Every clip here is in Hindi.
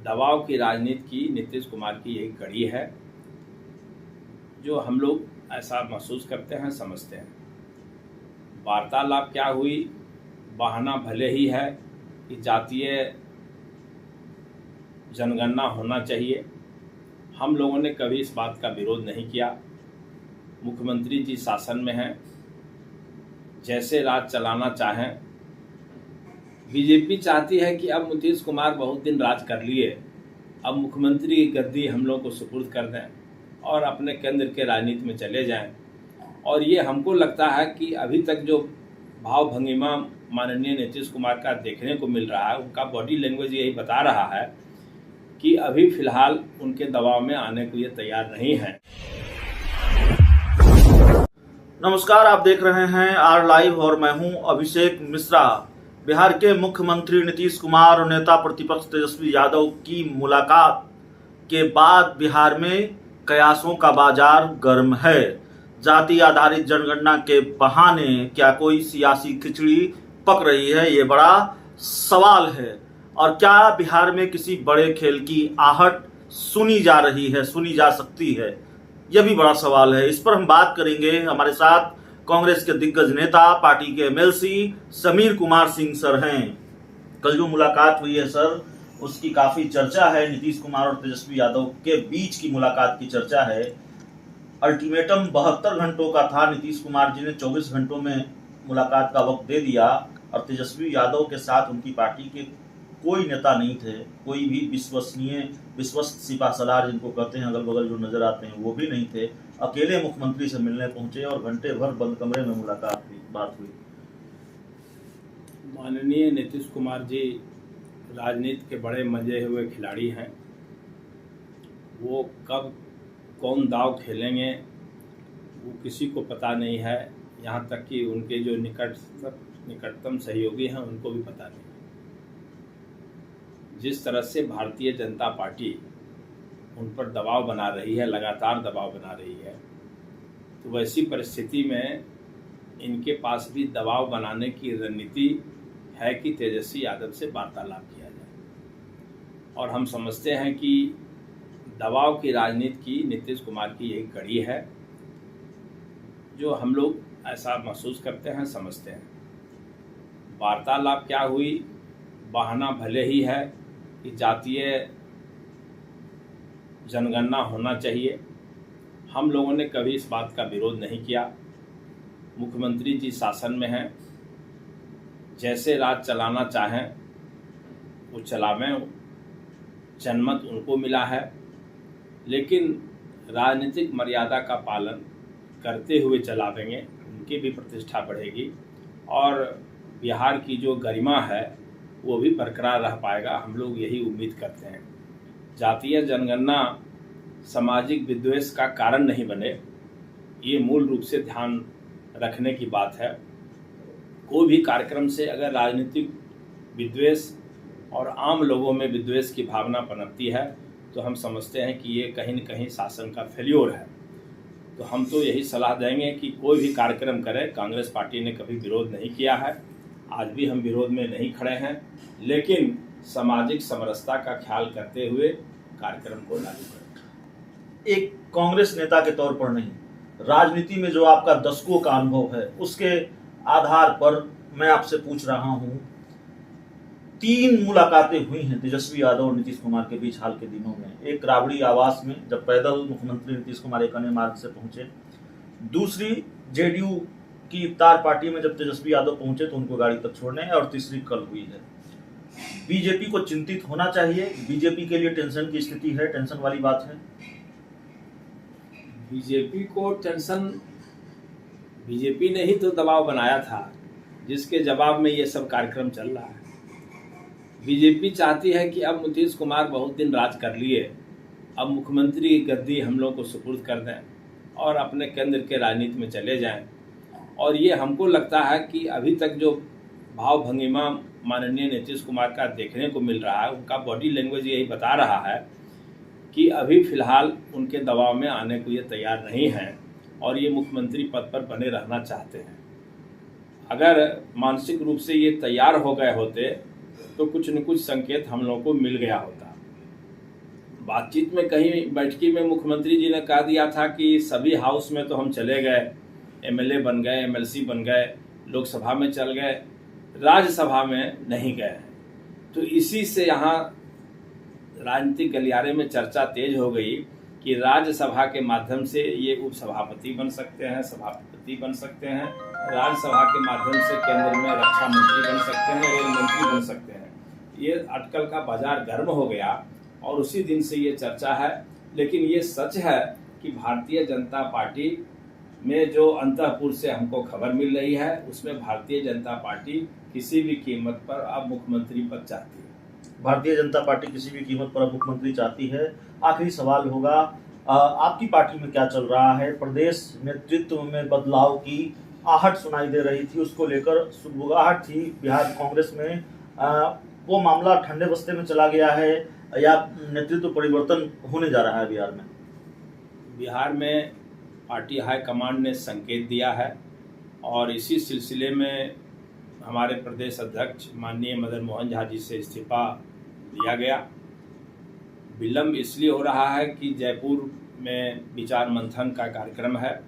दबाव की राजनीति की नीतीश कुमार की एक कड़ी है जो हम लोग ऐसा महसूस करते हैं, समझते हैं। वार्तालाप क्या हुई, बहाना भले ही है कि जातीय जनगणना होना चाहिए। हम लोगों ने कभी इस बात का विरोध नहीं किया। मुख्यमंत्री जी शासन में हैं, जैसे राज चलाना चाहें। बीजेपी चाहती है कि अब नीतीश कुमार बहुत दिन राज कर लिए, अब मुख्यमंत्री की गद्दी हम लोग को सुपुर्द कर दें और अपने केंद्र के राजनीति में चले जाएं। और ये हमको लगता है कि अभी तक जो भाव भंगिमा माननीय नीतीश कुमार का देखने को मिल रहा है, उनका बॉडी लैंग्वेज यही बता रहा है कि अभी फिलहाल उनके दबाव में आने को ये तैयार नहीं है। नमस्कार, आप देख रहे हैं आर लाइव और मैं हूं अभिषेक मिश्रा। बिहार के मुख्यमंत्री नीतीश कुमार और नेता प्रतिपक्ष तेजस्वी यादव की मुलाकात के बाद बिहार में कयासों का बाजार गर्म है। जाति आधारित जनगणना के बहाने क्या कोई सियासी खिचड़ी पक रही है, ये बड़ा सवाल है। और क्या बिहार में किसी बड़े खेल की आहट सुनी जा रही है, सुनी जा सकती है, यह भी बड़ा सवाल है। इस पर हम बात करेंगे। हमारे साथ कांग्रेस के दिग्गज नेता, पार्टी के एमएलसी समीर कुमार सिंह सर हैं। कल जो मुलाकात हुई है सर, उसकी काफी चर्चा है। नीतीश कुमार और तेजस्वी यादव के बीच की मुलाकात की चर्चा है। अल्टीमेटम 72 घंटों का था। नीतीश कुमार जी ने 24 घंटों में मुलाकात का वक्त दे दिया और तेजस्वी यादव के साथ उनकी पार्टी के कोई नेता नहीं थे, कोई भी विश्वस्त सिपाहसलार जिनको कहते हैं, अगल बगल जो नजर आते हैं, वो भी नहीं थे। अकेले मुख्यमंत्री से मिलने पहुंचे और घंटे भर बंद कमरे में बात हुई। माननीय नीतीश कुमार जी राजनीति के बड़े मजे हुए खिलाड़ी हैं। वो कब कौन दाव खेलेंगे वो किसी को पता नहीं है, यहाँ तक कि उनके जो निकटतम सहयोगी हैं उनको भी पता नहीं। जिस तरह से भारतीय जनता पार्टी उन पर दबाव बना रही है, लगातार दबाव बना रही है, तो वैसी परिस्थिति में इनके पास भी दबाव बनाने की रणनीति है कि तेजस्वी यादव से वार्तालाप किया जाए। और हम समझते हैं कि दबाव की राजनीति की नीतीश कुमार की एक कड़ी है जो हम लोग ऐसा महसूस करते हैं, समझते हैं। वार्तालाप क्या हुई, बहाना भले ही है कि जातीय जनगणना होना चाहिए। हम लोगों ने कभी इस बात का विरोध नहीं किया। मुख्यमंत्री जी शासन में हैं, जैसे राज चलाना चाहें वो चलावें, जनमत उनको मिला है। लेकिन राजनीतिक मर्यादा का पालन करते हुए चलावेंगे, उनकी भी प्रतिष्ठा बढ़ेगी और बिहार की जो गरिमा है वो भी बरकरार रह पाएगा। हम लोग यही उम्मीद करते हैं। जातीय जनगणना सामाजिक विद्वेष का कारण नहीं बने, ये मूल रूप से ध्यान रखने की बात है। कोई भी कार्यक्रम से अगर राजनीतिक विद्वेष और आम लोगों में विद्वेष की भावना पनपती है तो हम समझते हैं कि ये कहीं न कहीं शासन का फेल्योर है। तो हम तो यही सलाह देंगे कि कोई भी कार्यक्रम करें। कांग्रेस पार्टी ने कभी विरोध नहीं किया है, आज भी हम विरोध में नहीं खड़े हैं, लेकिन सामाजिक समरसता का ख्याल करते हुए कार्यक्रम को लागू करें। एक कांग्रेस नेता के तौर पर नहीं, राजनीति में जो आपका दशकों का अनुभव है, उसके आधार पर मैं आपसे पूछ रहा हूं। 3 मुलाकातें हुई हैं तेजस्वी यादव और नीतीश कुमार के बीच हाल के दिनों में। एक राबड़ी आवास में, जब पैदल मुख्यमंत्री नीतीश कुमार एक अन्य मार्ग से पहुंचे। दूसरी जेडीयू की इफ्तार पार्टी में जब तेजस्वी यादव पहुंचे तो उनको गाड़ी तक छोड़ने, और तीसरी कल हुई है। बीजेपी को चिंतित होना चाहिए, बीजेपी के लिए टेंशन की स्थिति है, टेंशन वाली बात है। बीजेपी को टेंशन, बीजेपी ने ही तो दबाव बनाया था जिसके जवाब में ये सब कार्यक्रम चल रहा है। बीजेपी चाहती है कि अब नीतीश कुमार बहुत दिन राज कर लिए, अब मुख्यमंत्री की गद्दी हम लोग को सुपुर्द कर दें और अपने केंद्र के राजनीति में चले जाएं। और ये हमको लगता है कि अभी तक जो भाव भंगिमा माननीय नीतीश कुमार का देखने को मिल रहा है, उनका बॉडी लैंग्वेज यही बता रहा है कि अभी फिलहाल उनके दबाव में आने को ये तैयार नहीं हैं और ये मुख्यमंत्री पद पर बने रहना चाहते हैं। अगर मानसिक रूप से ये तैयार हो गए होते तो कुछ न कुछ संकेत हम लोगों को मिल गया होता। बातचीत में कहीं बैठकी में मुख्यमंत्री जी ने कह दिया था कि सभी हाउस में तो हम चले गए, एमएलए बन गए, एमएलसी बन गए, लोकसभा में चल गए, राज्यसभा में नहीं गए। तो इसी से यहाँ राजनीतिक गलियारे में चर्चा तेज हो गई कि राज्यसभा के माध्यम से ये उपसभापति बन सकते हैं, सभापति बन सकते हैं, राज्यसभा के माध्यम से केंद्र में रक्षा मंत्री बन सकते हैं, रेल मंत्री बन सकते हैं। ये अटकल का बाजार गर्म हो गया और उसी दिन से ये चर्चा है। लेकिन ये सच है कि भारतीय जनता पार्टी में जो अंतःपुर से हमको खबर मिल रही है, उसमें भारतीय जनता पार्टी किसी भी कीमत पर अब मुख्यमंत्री पद चाहती है। भारतीय जनता पार्टी किसी भी कीमत पर अब मुख्यमंत्री चाहती है। आखिरी सवाल होगा, आपकी पार्टी में क्या चल रहा है? प्रदेश नेतृत्व में बदलाव की आहट सुनाई दे रही थी, उसको लेकर सुगबुगाहट थी बिहार कांग्रेस में। वो मामला ठंडे बस्ते में चला गया है या नेतृत्व परिवर्तन होने जा रहा है बिहार में? बिहार में पार्टी हाईकमांड ने संकेत दिया है और इसी सिलसिले में हमारे प्रदेश अध्यक्ष माननीय मदन मोहन झा जी से इस्तीफा दिया गया। विलम्ब इसलिए हो रहा है कि जयपुर में विचार मंथन का कार्यक्रम है।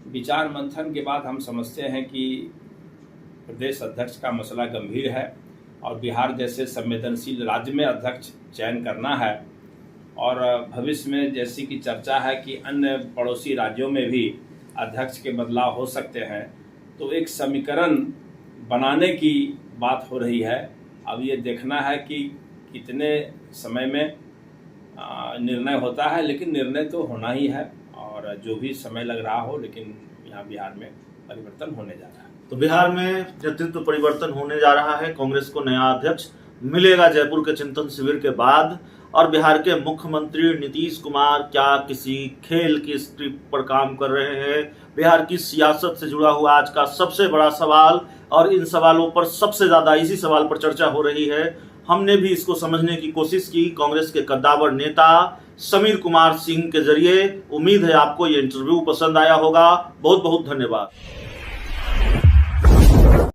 विचार मंथन के बाद हम समझते हैं कि प्रदेश अध्यक्ष का मसला गंभीर है और बिहार जैसे संवेदनशील राज्य में अध्यक्ष चयन करना है और भविष्य में जैसी कि चर्चा है कि अन्य पड़ोसी राज्यों में भी अध्यक्ष के बदलाव हो सकते हैं, तो एक समीकरण बनाने की बात हो रही है। अब ये देखना है कि कितने समय में निर्णय होता है, लेकिन निर्णय तो होना ही है और जो भी समय लग रहा हो, लेकिन यहाँ बिहार में परिवर्तन होने जा रहा है। तो बिहार में नेतृत्व परिवर्तन होने जा रहा है। कांग्रेस को नया अध्यक्ष मिलेगा जयपुर के चिंतन शिविर के बाद। और बिहार के मुख्यमंत्री नीतीश कुमार क्या किसी खेल की स्क्रिप्ट पर काम कर रहे हैं? बिहार की सियासत से जुड़ा हुआ आज का सबसे बड़ा सवाल, और इन सवालों पर सबसे ज्यादा इसी सवाल पर चर्चा हो रही है। हमने भी इसको समझने की कोशिश की कांग्रेस के कद्दावर नेता समीर कुमार सिंह के जरिए। उम्मीद है आपको ये इंटरव्यू पसंद आया होगा। बहुत बहुत धन्यवाद।